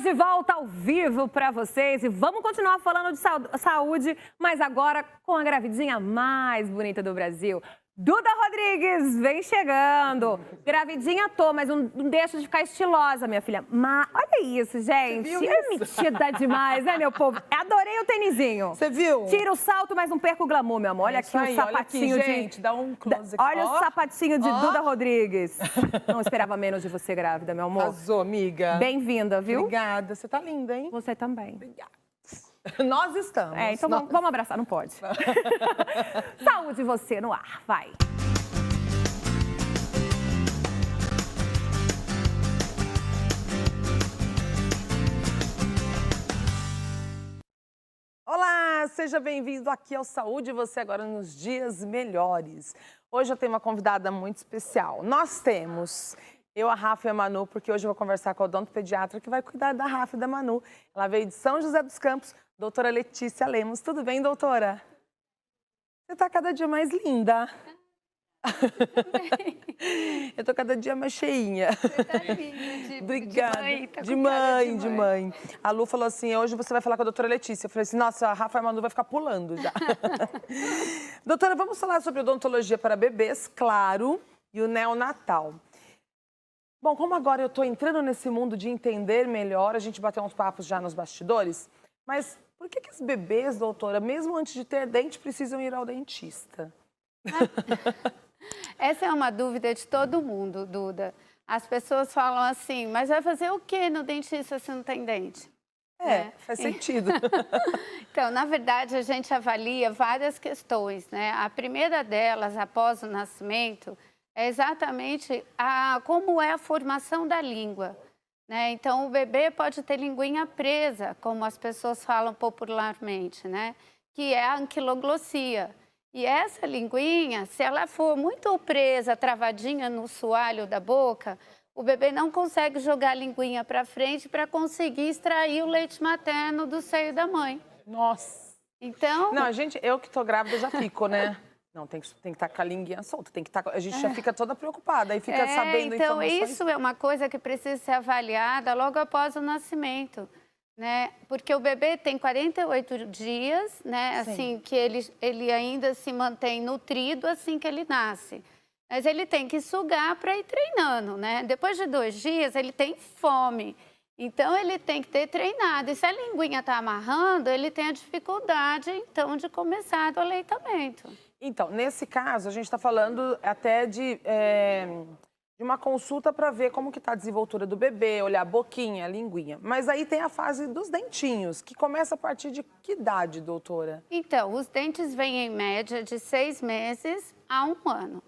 de volta ao vivo para vocês e vamos continuar falando de saúde, mas agora com a gravidinha mais bonita do Brasil. Duda Rodrigues vem chegando. Gravidinha tô, mas não deixa de ficar estilosa, minha filha. Mas olha isso, gente. É metida demais, né, meu povo? Adorei o tênisinho. Você viu? Tira o salto, mas não perca o glamour, meu amor. Olha aqui o sapatinho olha aqui, gente, dá um close aqui. Olha o sapatinho de Duda Rodrigues. Não esperava menos de você grávida, meu amor. Arrasou, amiga. Bem-vinda, viu? Obrigada. Você tá linda, hein? Você também. Obrigada. Nós estamos. Então vamos abraçar, não pode. Saúde você no ar, vai. Olá, seja bem-vindo aqui ao Saúde Você agora nos dias melhores. Hoje eu tenho uma convidada muito especial. Nós temos eu, a Rafa e a Manu, porque hoje eu vou conversar com a odontopediatra que vai cuidar da Rafa e da Manu. Ela veio de São José dos Campos, doutora Letícia Lemos. Tudo bem, doutora? Você tá cada dia mais linda. Eu tô cada dia mais cheinha. Você tá linda, Obrigada. de mãe, De mãe. A Lu falou assim, hoje você vai falar com a doutora Letícia. Eu falei assim, nossa, a Rafa e a Manu vai ficar pulando já. Doutora, vamos falar sobre odontologia para bebês, claro, e o neonatal. Bom, como agora eu tô entrando nesse mundo de entender melhor, a gente bateu uns papos já nos bastidores, mas por que os bebês, doutora, mesmo antes de ter dente, precisam ir ao dentista? Essa é uma dúvida de todo mundo, Duda. As pessoas falam assim, mas vai fazer o que no dentista se não tem dente? Faz sentido. Então, na verdade, a gente avalia várias questões, né? A primeira delas, após o nascimento, é exatamente como é a formação da língua, né? Então, o bebê pode ter linguinha presa, como as pessoas falam popularmente, né? Que é a anquiloglossia. E essa linguinha, se ela for muito presa, travadinha no soalho da boca, o bebê não consegue jogar a linguinha para frente para conseguir extrair o leite materno do seio da mãe. Nossa! Então... Não, eu que tô grávida já fico, né? Não, tem que estar com a linguinha solta, a gente já fica toda preocupada, aí fica sabendo então, informações. Isso é uma coisa que precisa ser avaliada logo após o nascimento, né? Porque o bebê tem 48 dias, né? Assim, que ele ainda se mantém nutrido assim que ele nasce. Mas ele tem que sugar para ir treinando, né? Depois de 2 dias, ele tem fome. Então, ele tem que ter treinado. E se a linguinha está amarrando, ele tem a dificuldade, então, de começar do aleitamento. Então, nesse caso, a gente está falando até de uma consulta para ver como que está a desenvoltura do bebê, olhar a boquinha, a linguinha. Mas aí tem a fase dos dentinhos, que começa a partir de que idade, doutora? Então, os dentes vêm em média de 6 meses a 1 ano.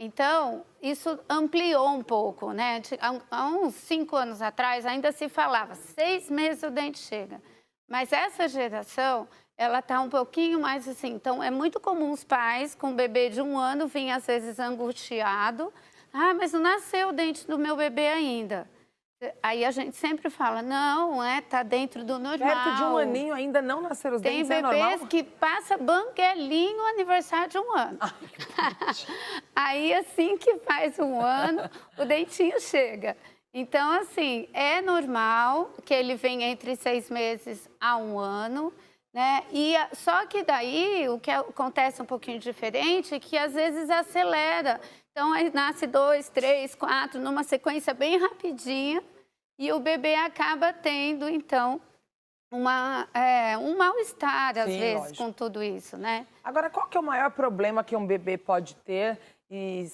Então, isso ampliou um pouco, né? Há uns 5 anos atrás ainda se falava, 6 meses o dente chega. Mas essa geração, ela está um pouquinho mais assim. Então, é muito comum os pais com um bebê de 1 ano virem às vezes angustiado. Ah, mas não nasceu o dente do meu bebê ainda. Aí a gente sempre fala, não, tá dentro do normal. Perto de 1 aninho ainda não nasceram os dentes, é normal? Tem bebês que passa banguelinho o aniversário de 1 ano. Aí assim que faz 1 ano, o dentinho chega. Então, assim, é normal que ele venha entre 6 meses a 1 ano, né? Só que daí, o que acontece um pouquinho diferente é que às vezes acelera. Então, aí nasce 2, 3, 4, numa sequência bem rapidinha, e o bebê acaba tendo, então, um mal-estar, às vezes, lógico, com tudo isso, né? Agora, qual que é o maior problema que um bebê pode ter? E,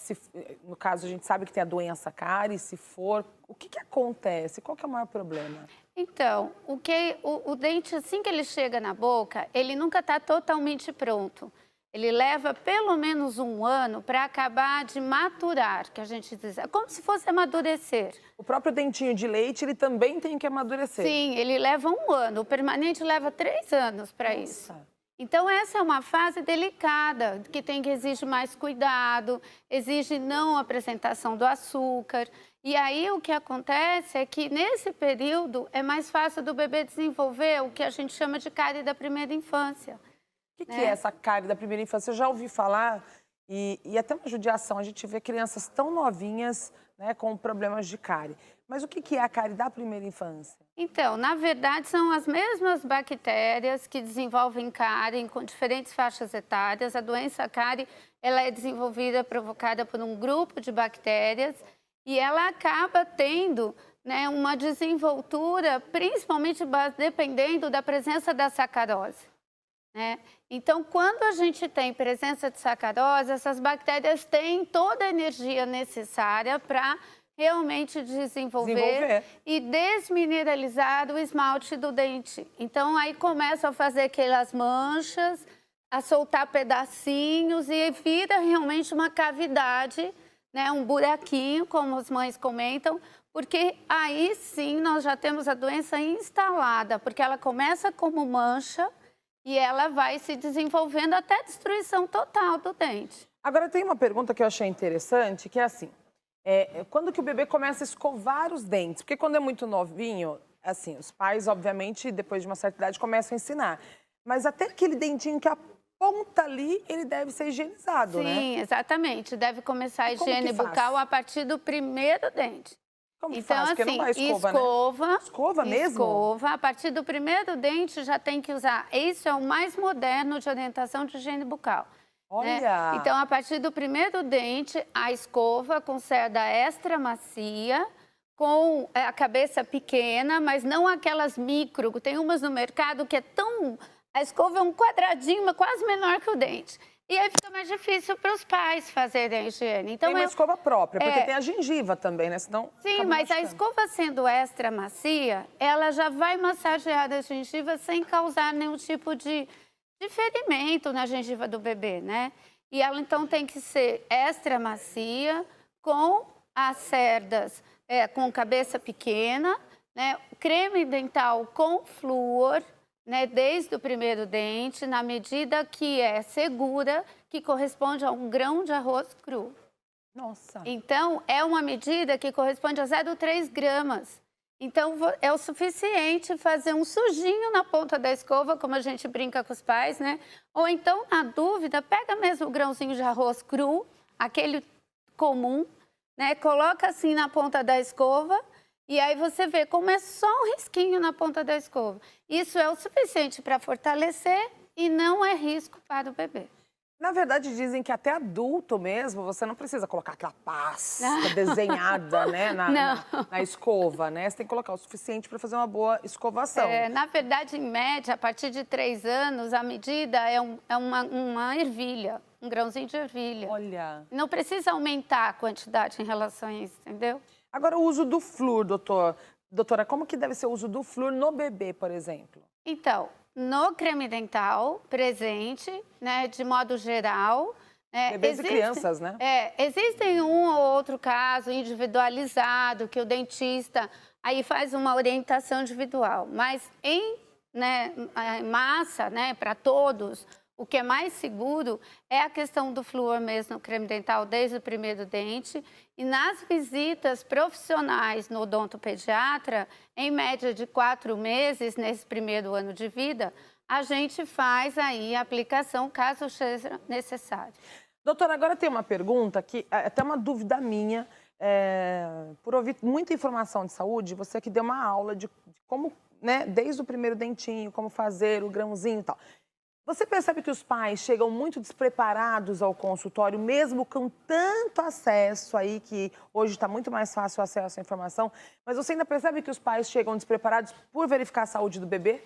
no caso, a gente sabe que tem a doença cárie, se for, o que acontece? Qual que é o maior problema? Então, o dente, assim que ele chega na boca, ele nunca está totalmente pronto. Ele leva pelo menos 1 ano para acabar de maturar, que a gente diz. É como se fosse amadurecer. O próprio dentinho de leite, ele também tem que amadurecer. Sim, ele leva 1 ano. O permanente leva 3 anos para isso. Então, essa é uma fase delicada, que exige mais cuidado, exige não apresentação do açúcar. E aí, o que acontece é que, nesse período, é mais fácil do bebê desenvolver o que a gente chama de cárie da primeira infância. O que é essa cárie da primeira infância? Eu já ouvi falar, e até uma judiação, a gente vê crianças tão novinhas, né, com problemas de cárie. Mas o que é a cárie da primeira infância? Então, na verdade, são as mesmas bactérias que desenvolvem cárie com diferentes faixas etárias. A doença cárie, ela é desenvolvida, provocada por um grupo de bactérias e ela acaba tendo, né, uma desenvoltura, principalmente dependendo da presença da sacarose, né? Então, quando a gente tem presença de sacarose, essas bactérias têm toda a energia necessária para realmente desenvolver e desmineralizar o esmalte do dente. Então, aí começam a fazer aquelas manchas, a soltar pedacinhos e vira realmente uma cavidade, né, um buraquinho, como as mães comentam, porque aí sim nós já temos a doença instalada, porque ela começa como mancha e ela vai se desenvolvendo até a destruição total do dente. Agora, tem uma pergunta que eu achei interessante, que é assim, quando que o bebê começa a escovar os dentes? Porque quando é muito novinho, assim, os pais, obviamente, depois de uma certa idade, começam a ensinar. Mas até aquele dentinho que aponta ali, ele deve ser higienizado, né? Sim, exatamente. Deve começar a higiene bucal a partir do primeiro dente. Como que Então, faz? Porque assim, não dá escova, né? Escova mesmo? Escova. A partir do primeiro dente já tem que usar. Isso é o mais moderno de orientação de higiene bucal. Olha! Né? Então, a partir do primeiro dente, a escova com cerda extra macia, com a cabeça pequena, mas não aquelas micro. Tem umas no mercado que é tão... A escova é um quadradinho, mas quase menor que o dente. E aí fica mais difícil para os pais fazerem a higiene. Então, tem uma escova própria, porque tem a gengiva também, né? Senão sim, mas a escova sendo extra macia, ela já vai massagear a gengiva sem causar nenhum tipo de ferimento na gengiva do bebê, né? E ela, então, tem que ser extra macia, com as cerdas, com cabeça pequena, né? Creme dental com flúor, né, desde o primeiro dente, na medida que é segura, que corresponde a um grão de arroz cru. Nossa! Então, é uma medida que corresponde a 0,3 gramas. Então, é o suficiente fazer um sujinho na ponta da escova, como a gente brinca com os pais, né? Ou então, na dúvida, pega mesmo o grãozinho de arroz cru, aquele comum, né? Coloca assim na ponta da escova. E aí você vê como é só um risquinho na ponta da escova. Isso é o suficiente para fortalecer e não é risco para o bebê. Na verdade, dizem que até adulto mesmo, você não precisa colocar aquela pasta desenhada, né, na escova, né? Você tem que colocar o suficiente para fazer uma boa escovação. Na verdade, em média, a partir de 3 anos, a medida é uma ervilha, um grãozinho de ervilha. Olha! Não precisa aumentar a quantidade em relação a isso, entendeu? Agora, o uso do flúor, doutora, como que deve ser o uso do flúor no bebê, por exemplo? Então, no creme dental, presente, né, de modo geral. Bebês e crianças, né? Existem um ou outro caso individualizado que o dentista aí faz uma orientação individual, mas em massa, né, para todos, o que é mais seguro é a questão do flúor mesmo no creme dental desde o primeiro dente. E nas visitas profissionais no odontopediatra, em média de 4 meses, nesse primeiro ano de vida, a gente faz aí a aplicação caso seja necessário. Doutora, agora tem uma pergunta que é até uma dúvida minha. Por ouvir muita informação de saúde, você que deu uma aula de como, né, desde o primeiro dentinho, como fazer o grãozinho e tal. Você percebe que os pais chegam muito despreparados ao consultório, mesmo com tanto acesso aí, que hoje está muito mais fácil o acesso à informação, mas você ainda percebe que os pais chegam despreparados por verificar a saúde do bebê?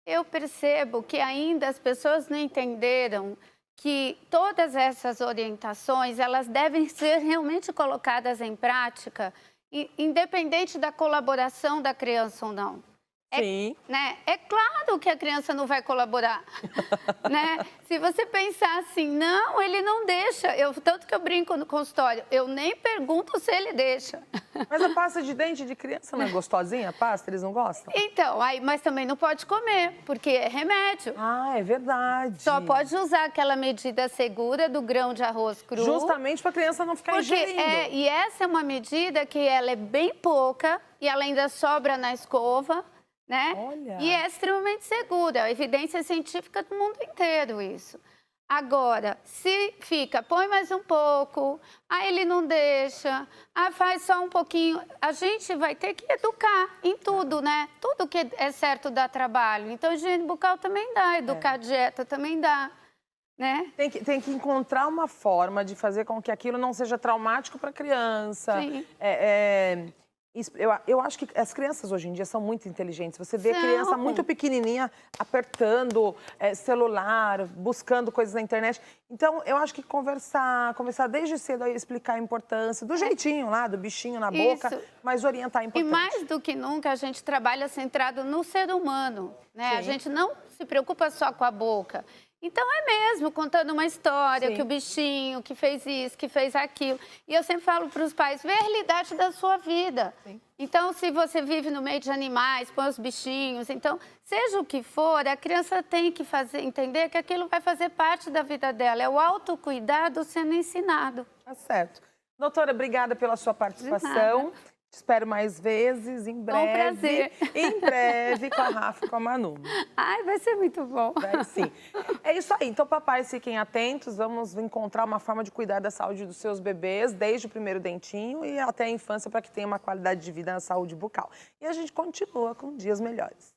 Eu percebo que ainda as pessoas não entenderam que todas essas orientações, elas devem ser realmente colocadas em prática, independente da colaboração da criança ou não. Sim. É claro que a criança não vai colaborar, né? Se você pensar assim, não, ele não deixa. Tanto que eu brinco no consultório, eu nem pergunto se ele deixa. Mas a pasta de dente de criança não é gostosinha, a pasta? Eles não gostam? Então, mas também não pode comer, porque é remédio. Ah, é verdade. Só pode usar aquela medida segura do grão de arroz cru. Justamente para a criança não ficar ingerindo. E essa é uma medida que ela é bem pouca e ela ainda sobra na escova. Né? Olha. E é extremamente segura, a evidência científica do mundo inteiro isso. Agora, se fica, põe mais um pouco, aí ele não deixa, aí faz só um pouquinho, a gente vai ter que educar em tudo, né? Tudo que é certo dá trabalho. Então, higiene bucal também dá, educar a dieta também dá, né? Tem que encontrar uma forma de fazer com que aquilo não seja traumático para a criança. Sim. Eu acho que as crianças hoje em dia são muito inteligentes. Você vê São. criança muito pequenininha apertando celular, buscando coisas na internet. Então, eu acho que começar desde cedo a explicar a importância, do jeitinho lá, do bichinho na boca, Isso. mas orientar a E importância. mais do que nunca, a gente trabalha centrado no ser humano, né? Sim. A gente não se preocupa só com a boca. Então, é mesmo, contando uma história, Sim. que o bichinho, que fez isso, que fez aquilo. E eu sempre falo para os pais, vê a realidade da sua vida. Sim. Então, se você vive no meio de animais, põe os bichinhos. Então, seja o que for, a criança tem que entender que aquilo vai fazer parte da vida dela. É o autocuidado sendo ensinado. Tá certo. Doutora, obrigada pela sua participação. Te espero mais vezes, em breve. Um prazer. Em breve, com a Rafa e com a Manu. Ai, vai ser muito bom. Vai sim. É isso aí. Então, papais, fiquem atentos. Vamos encontrar uma forma de cuidar da saúde dos seus bebês, desde o primeiro dentinho e até a infância, para que tenha uma qualidade de vida na saúde bucal. E a gente continua com dias melhores.